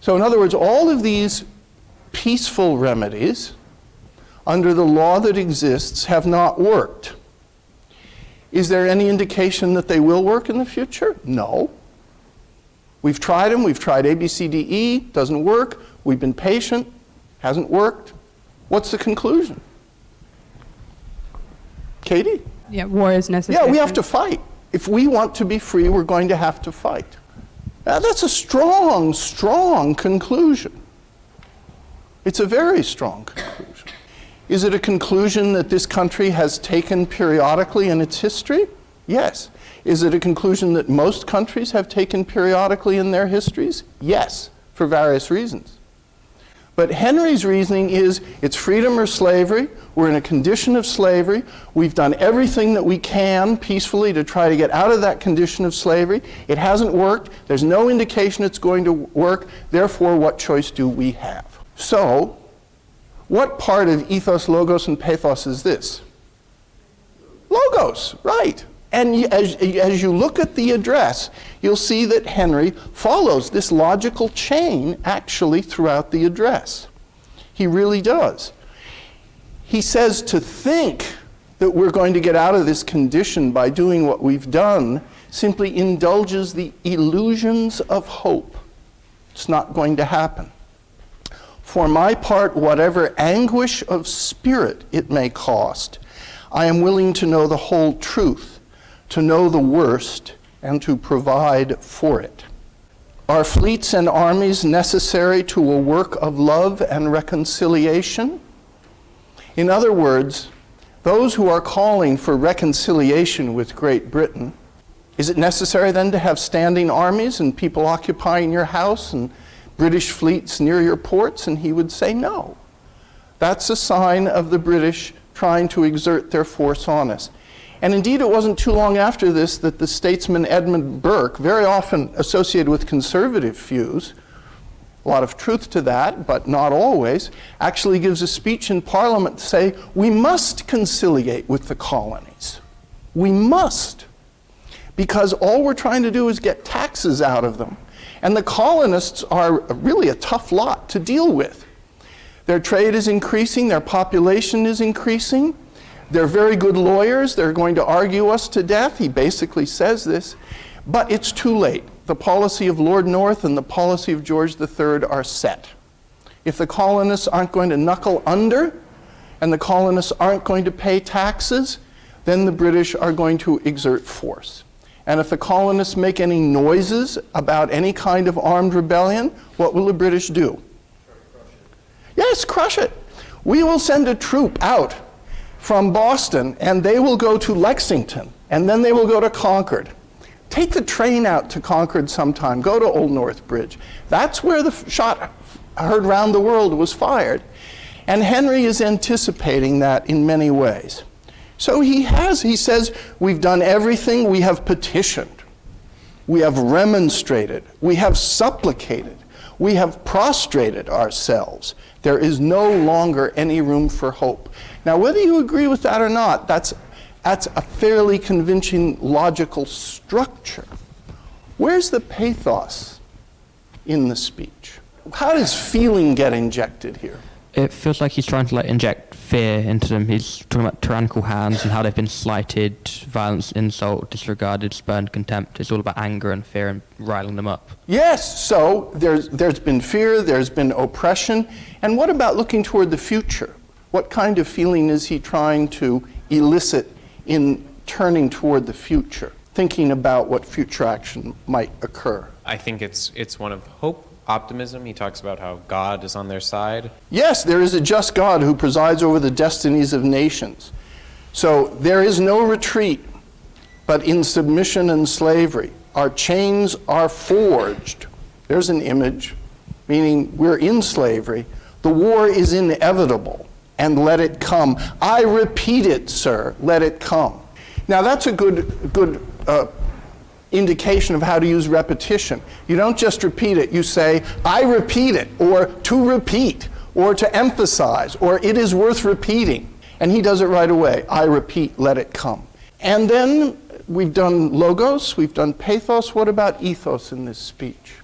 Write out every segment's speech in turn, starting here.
So in other words, all of these peaceful remedies under the law that exists have not worked. Is there any indication that they will work in the future? No. We've tried them. We've tried A, B, C, D, E. Doesn't work. We've been patient. Hasn't worked. What's the conclusion? Katie? Yeah, war is necessary. Yeah, we have to fight. If we want to be free, we're going to have to fight. Now, that's a strong, strong conclusion. It's a very strong conclusion. Is it a conclusion that this country has taken periodically in its history? Yes. Is it a conclusion that most countries have taken periodically in their histories? Yes, for various reasons. But Henry's reasoning is it's freedom or slavery. We're in a condition of slavery. We've done everything that we can peacefully to try to get out of that condition of slavery. It hasn't worked. There's no indication it's going to work. Therefore, what choice do we have? So, what part of ethos, logos, and pathos is this? Logos, right. And as you look at the address, you'll see that Henry follows this logical chain actually throughout the address. He really does. He says to think that we're going to get out of this condition by doing what we've done simply indulges the illusions of hope. It's not going to happen. For my part, whatever anguish of spirit it may cost, I am willing to know the whole truth, to know the worst, and to provide for it. Are fleets and armies necessary to a work of love and reconciliation? In other words, those who are calling for reconciliation with Great Britain, is it necessary then to have standing armies and people occupying your house and British fleets near your ports? And he would say no. That's a sign of the British trying to exert their force on us. And indeed, it wasn't too long after this that the statesman Edmund Burke, very often associated with conservative views, a lot of truth to that, but not always, actually gives a speech in Parliament to say, we must conciliate with the colonies. We must. Because all we're trying to do is get taxes out of them. And the colonists are really a tough lot to deal with. Their trade is increasing, their population is increasing. They're very good lawyers. They're going to argue us to death. He basically says this. But it's too late. The policy of Lord North and the policy of George III are set. If the colonists aren't going to knuckle under and the colonists aren't going to pay taxes, then the British are going to exert force. And if the colonists make any noises about any kind of armed rebellion, what will the British do? Yes, crush it. We will send a troop out from Boston, and they will go to Lexington, and then they will go to Concord. Take the train out to Concord sometime. Go to Old North Bridge. That's where the shot heard round the world was fired. And Henry is anticipating that in many ways. So he says, we've done everything. We have petitioned. We have remonstrated. We have supplicated. We have prostrated ourselves. There is no longer any room for hope. Now, whether you agree with that or not, that's a fairly convincing logical structure. Where's the pathos in the speech? How does feeling get injected here? It feels like he's trying to inject fear into them. He's talking about tyrannical hands and how they've been slighted, violence, insult, disregarded, spurned, contempt. It's all about anger and fear and riling them up. Yes, so there's been fear, there's been oppression. And what about looking toward the future? What kind of feeling is he trying to elicit in turning toward the future, thinking about what future action might occur? I think it's one of hope, optimism. He talks about how God is on their side. Yes, there is a just God who presides over the destinies of nations. So there is no retreat, but in submission and slavery. Our chains are forged. There's an image, meaning we're in slavery. The war is inevitable, and let it come. I repeat it, sir, let it come. Now that's a good indication of how to use repetition. You don't just repeat it, you say, I repeat it, or to repeat, or to emphasize, or it is worth repeating. And he does it right away. I repeat, let it come. And then we've done logos, we've done pathos. What about ethos in this speech?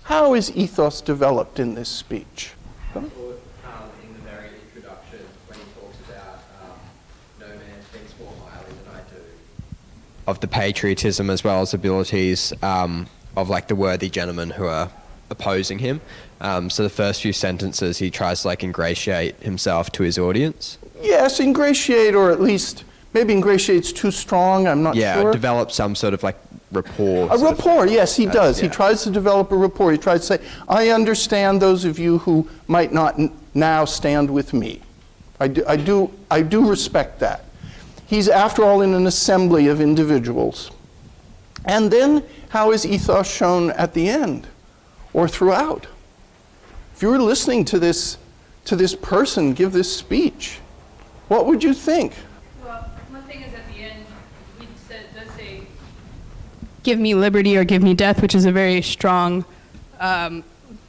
How is ethos developed in this speech? In the very introduction, when he talks about no man thinks more highly than I do of the patriotism as well as abilities of like the worthy gentlemen who are opposing him. So the first few sentences, he tries to like ingratiate himself to his audience. Yes, ingratiate, or at least maybe ingratiate's too strong, I'm not sure. Yeah, develop some sort of like rapport. A rapport, yes, he does. yeah. He tries to develop a rapport. He tries to say, I understand those of you who might not now stand with me. I do respect that. He's, after all, in an assembly of individuals. And then, how is ethos shown at the end or throughout? If you were listening to this person give this speech, what would you think? Well, one thing is at the end, he does say, give me liberty or give me death, which is a very strong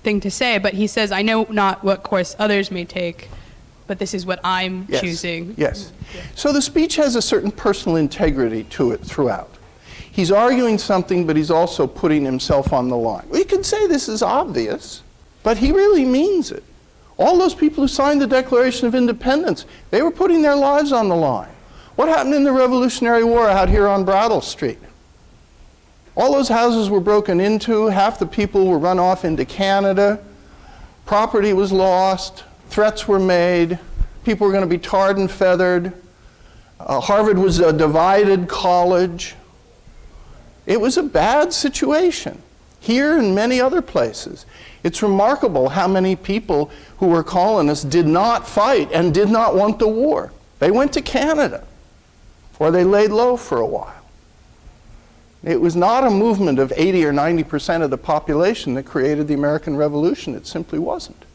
thing to say. But he says, I know not what course others may take, but this is what I'm choosing. Yes. So the speech has a certain personal integrity to it throughout. He's arguing something, but he's also putting himself on the line. We could say this is obvious, but he really means it. All those people who signed the Declaration of Independence, they were putting their lives on the line. What happened in the Revolutionary War out here on Brattle Street? All those houses were broken into, half the people were run off into Canada, property was lost, threats were made, people were going to be tarred and feathered. Harvard was a divided college. It was a bad situation, here and many other places. It's remarkable how many people who were colonists did not fight and did not want the war. They went to Canada, or they laid low for a while. It was not a movement of 80 or 90% of the population that created the American Revolution. It simply wasn't.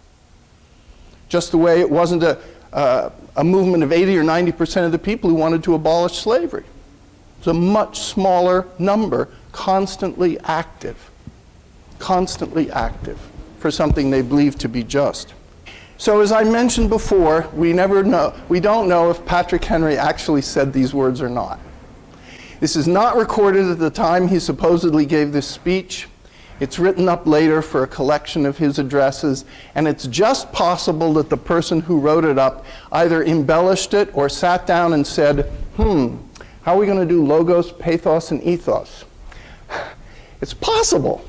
Just the way it wasn't a movement of 80 or 90% of the people who wanted to abolish slavery. It's a much smaller number, constantly active for something they believed to be just. So as I mentioned before, we don't know if Patrick Henry actually said these words or not. This is not recorded at the time he supposedly gave this speech. It's written up later for a collection of his addresses, and it's just possible that the person who wrote it up either embellished it or sat down and said, how are we going to do logos, pathos, and ethos? It's possible.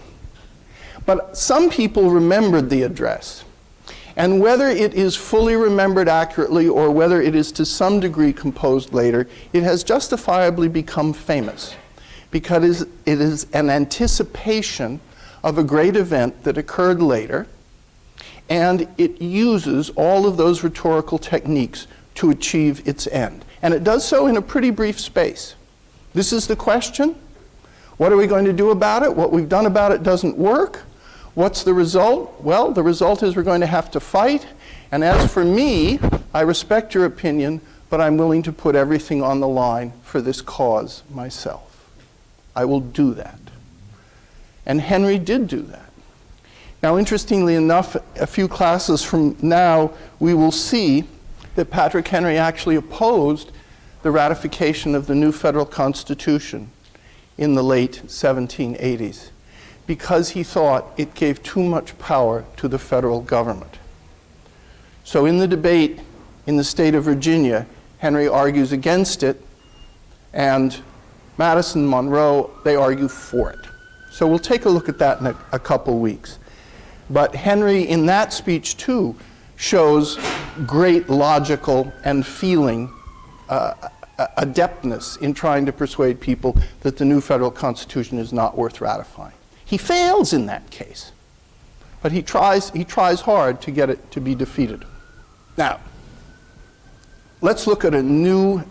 But some people remembered the address. And whether it is fully remembered accurately or whether it is to some degree composed later, it has justifiably become famous because it is an anticipation of a great event that occurred later, and it uses all of those rhetorical techniques to achieve its end. And it does so in a pretty brief space. This is the question. What are we going to do about it? What we've done about it doesn't work. What's the result? Well, the result is we're going to have to fight. And as for me, I respect your opinion, but I'm willing to put everything on the line for this cause myself. I will do that. And Henry did do that. Now, interestingly enough, a few classes from now, we will see that Patrick Henry actually opposed the ratification of the new federal Constitution in the late 1780s because he thought it gave too much power to the federal government. So in the debate in the state of Virginia, Henry argues against it, and Madison, Monroe, they argue for it. So we'll take a look at that in a couple weeks. But Henry, in that speech too, shows great logical and feeling adeptness in trying to persuade people that the new federal Constitution is not worth ratifying. He fails in that case, but he tries hard to get it to be defeated. Now, let's look at a new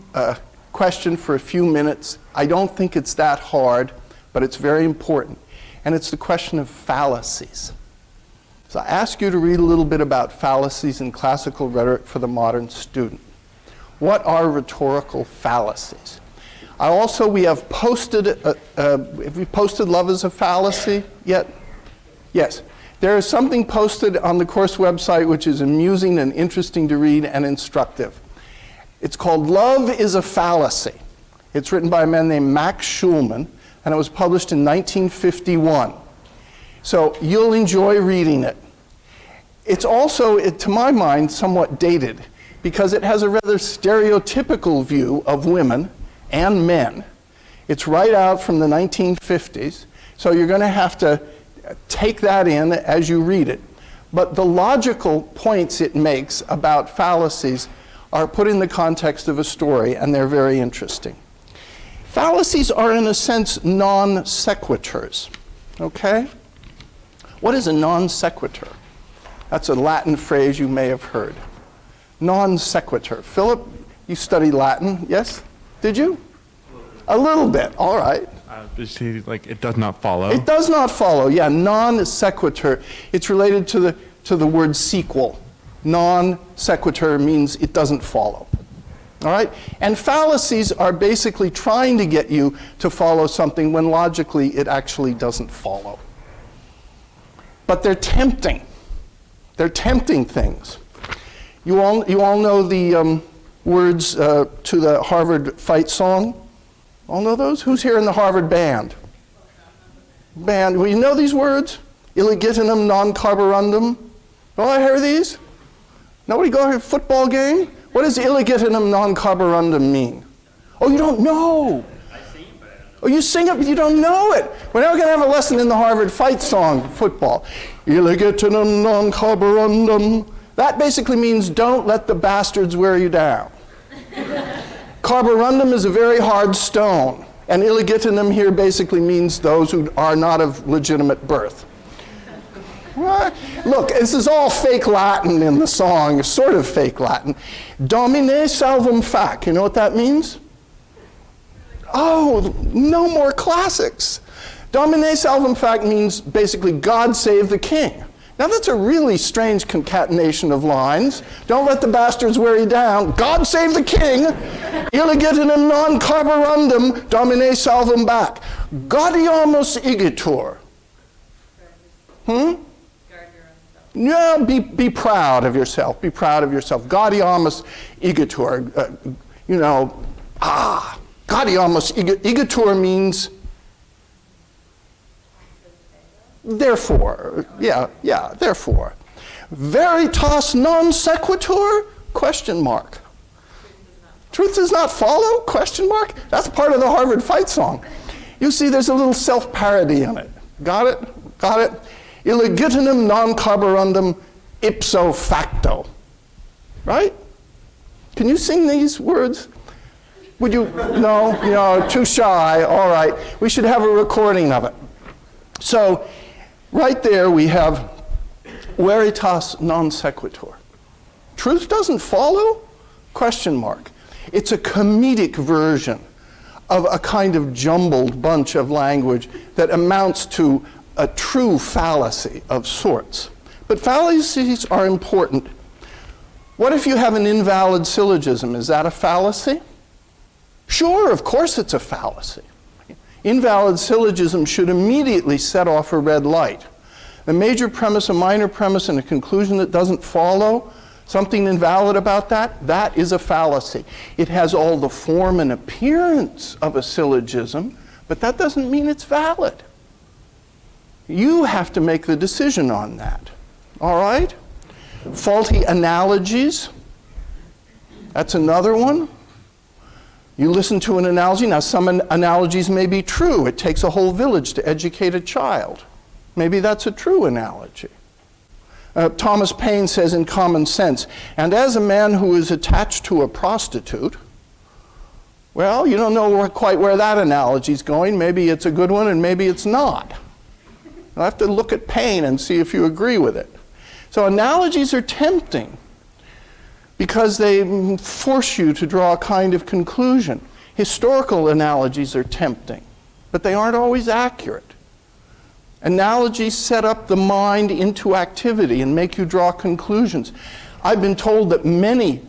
question for a few minutes. I don't think it's that hard, but it's very important, and it's the question of fallacies. So I ask you to read a little bit about fallacies in classical rhetoric for the modern student. What are rhetorical fallacies? We have posted, have we posted Love is a Fallacy yet? Yes. There is something posted on the course website which is amusing and interesting to read and instructive. It's called Love is a Fallacy. It's written by a man named Max Schulman, and it was published in 1951. So you'll enjoy reading it. It's also, to my mind, somewhat dated because it has a rather stereotypical view of women and men. It's right out from the 1950s, so you're going to have to take that in as you read it. But the logical points it makes about fallacies are put in the context of a story, and they're very interesting. Fallacies are, in a sense, non sequiturs, okay? What is a non sequitur? That's a Latin phrase you may have heard. Non sequitur. Philip, you studied Latin, yes? Did you? A little bit, all right. Like it does not follow. It does not follow, yeah, non sequitur. It's related to the word sequel. Non sequitur means it doesn't follow. All right? And fallacies are basically trying to get you to follow something when logically it actually doesn't follow. But they're tempting. They're tempting things. You all know the words to the Harvard fight song? All know those? Who's here in the Harvard band? Band. Well, you know these words? Illegitimum non carborundum. Oh, I hear these? Nobody go to a football game? What does illegitimum non carborundum mean? Oh, you don't know. I sing it, but I don't know. Oh, you sing it, but you don't know it. We're never going to have a lesson in the Harvard fight song, football. Illegitimum non carborundum. That basically means don't let the bastards wear you down. Carborundum is a very hard stone, and illegitimum here basically means those who are not of legitimate birth. Look, this is all fake Latin in the song, sort of fake Latin. Domine salvum fac, you know what that means? Oh, no more classics. Domine salvum fac means basically God save the king. Now that's a really strange concatenation of lines. Don't let the bastards wear you down. God save the king. Illegitimum non carborundum domine salvum bac. Gaudiamus igitur. Yeah, be proud of yourself. Be proud of yourself. Gaudiamus igitur. Gaudiamus igitur means therefore. Yeah, therefore. Veritas non sequitur? Question mark. Truth does not follow? Question mark. That's part of the Harvard fight song. You see, there's a little self-parody in it. Got it? Got it? Illegitimum non carborundum ipso facto. Right? Can you sing these words? Would you? No, too shy. All right. We should have a recording of it. So, right there we have veritas non sequitur. Truth doesn't follow? Question mark. It's a comedic version of a kind of jumbled bunch of language that amounts to a true fallacy of sorts. But fallacies are important. What if you have an invalid syllogism? Is that a fallacy? Sure, of course it's a fallacy. Invalid syllogism should immediately set off a red light. A major premise, a minor premise, and a conclusion that doesn't follow, something invalid about that, that is a fallacy. It has all the form and appearance of a syllogism, but that doesn't mean it's valid. You have to make the decision on that. All right? Faulty analogies. That's another one. You listen to an analogy. Now, some analogies may be true. It takes a whole village to educate a child. Maybe that's a true analogy. Thomas Payne says in Common Sense, and as a man who is attached to a prostitute, well, you don't know quite where that analogy is going. Maybe it's a good one and maybe it's not. You'll have to look at Payne and see if you agree with it. So analogies are tempting because they force you to draw a kind of conclusion. Historical analogies are tempting, but they aren't always accurate. Analogies set up the mind into activity and make you draw conclusions. I've been told that many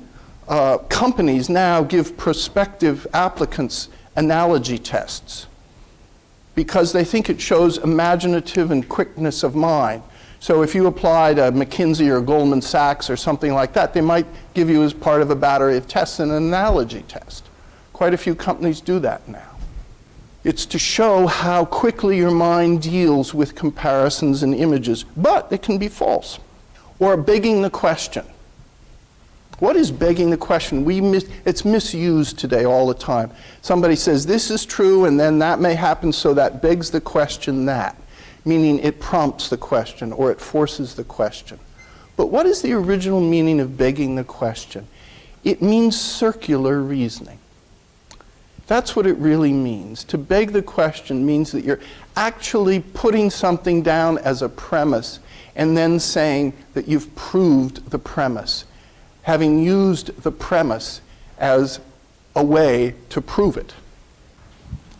companies now give prospective applicants analogy tests because they think it shows imaginative and quickness of mind. So if you apply to McKinsey or Goldman Sachs or something like that, they might give you as part of a battery of tests an analogy test. Quite a few companies do that now. It's to show how quickly your mind deals with comparisons and images, but it can be false. Or begging the question. What is begging the question? It's misused today all the time. Somebody says this is true and then that may happen, so that begs the question that, meaning it prompts the question or it forces the question. But what is the original meaning of begging the question? It means circular reasoning. That's what it really means. To beg the question means that you're actually putting something down as a premise and then saying that you've proved the premise, having used the premise as a way to prove it.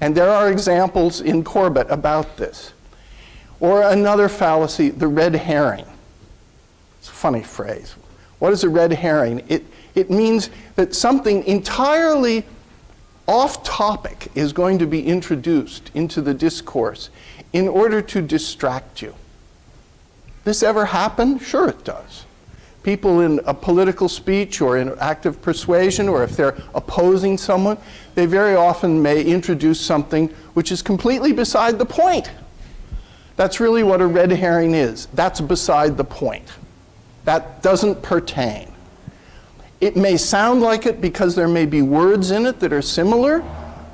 And there are examples in Corbett about this. Or another fallacy, the red herring. It's a funny phrase. What is a red herring? It means that something entirely off topic is going to be introduced into the discourse in order to distract you. This ever happen? Sure it does. People in a political speech or in active persuasion, or if they're opposing someone, they very often may introduce something which is completely beside the point. That's really what a red herring is. That's beside the point. That doesn't pertain. It may sound like it because there may be words in it that are similar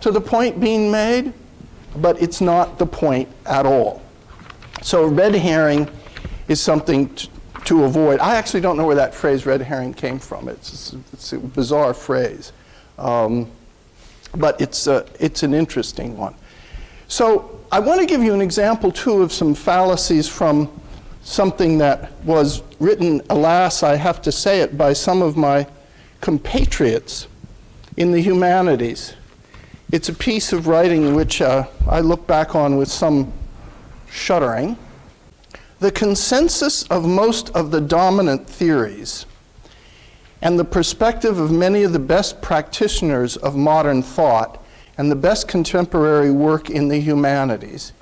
to the point being made, but it's not the point at all. So red herring is something to avoid. I actually don't know where that phrase red herring came from. It's a bizarre phrase. But it's an interesting one. So I want to give you an example, too, of some fallacies from something that was written, alas, I have to say it, by some of my compatriots in the humanities. It's a piece of writing which I look back on with some shuddering. The consensus of most of the dominant theories and the perspective of many of the best practitioners of modern thought and the best contemporary work in the humanities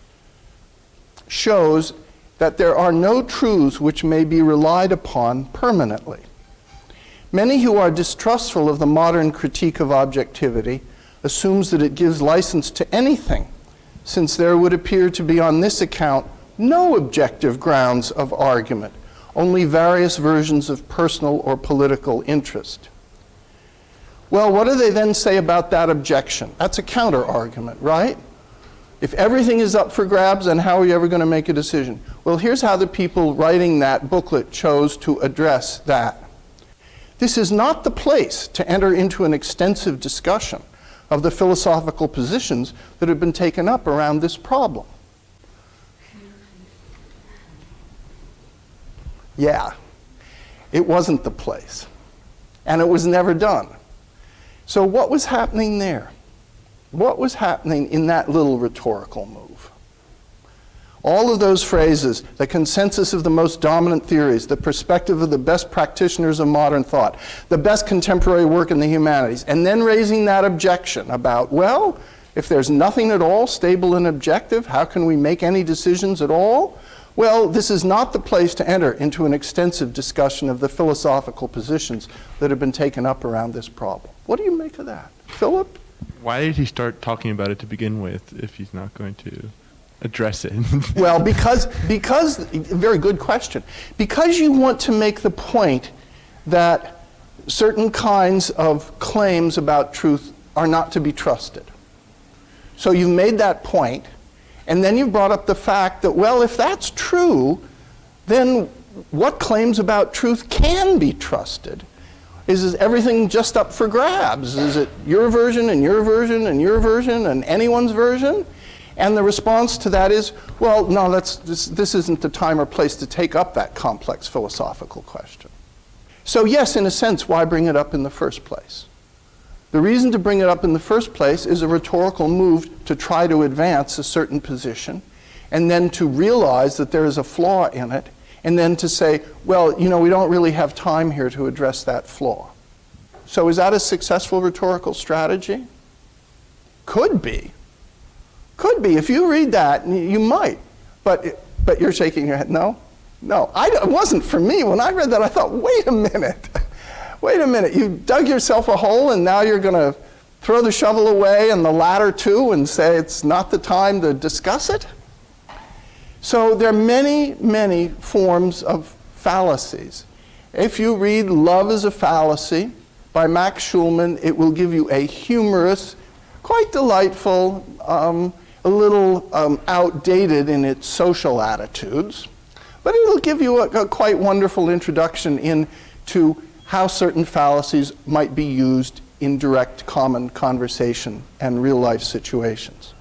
shows that there are no truths which may be relied upon permanently. Many who are distrustful of the modern critique of objectivity assumes that it gives license to anything, since there would appear to be on this account no objective grounds of argument, only various versions of personal or political interest. Well, what do they then say about that objection? That's a counter-argument, right? If everything is up for grabs, then how are you ever going to make a decision? Well, here's how the people writing that booklet chose to address that. This is not the place to enter into an extensive discussion of the philosophical positions that have been taken up around this problem. Yeah, it wasn't the place. And it was never done. So what was happening there? What was happening in that little rhetorical move? All of those phrases, the consensus of the most dominant theories, the perspective of the best practitioners of modern thought, the best contemporary work in the humanities, and then raising that objection about, well, if there's nothing at all stable and objective, how can we make any decisions at all? Well, this is not the place to enter into an extensive discussion of the philosophical positions that have been taken up around this problem. What do you make of that? Philip? Why did he start talking about it to begin with if he's not going to address it? Well, because, very good question. Because you want to make the point that certain kinds of claims about truth are not to be trusted. So you've made that point, and then you brought up the fact that, well, if that's true, then what claims about truth can be trusted? Is everything just up for grabs? Is it your version and your version and your version and anyone's version? And the response to that is, well, no, this isn't the time or place to take up that complex philosophical question. So yes, in a sense, why bring it up in the first place? The reason to bring it up in the first place is a rhetorical move to try to advance a certain position, and then to realize that there is a flaw in it, and then to say, well, you know, we don't really have time here to address that flaw. So is that a successful rhetorical strategy? Could be. Could be. If you read that, you might. But you're shaking your head, no? No, it wasn't for me. When I read that, I thought, wait a minute. Wait a minute. You dug yourself a hole, and now you're going to throw the shovel away and the ladder too and say it's not the time to discuss it? So there are many, many forms of fallacies. If you read Love is a Fallacy by Max Schulman, it will give you a humorous, quite delightful, a little outdated in its social attitudes, but it'll give you a quite wonderful introduction into how certain fallacies might be used in direct common conversation and real life situations.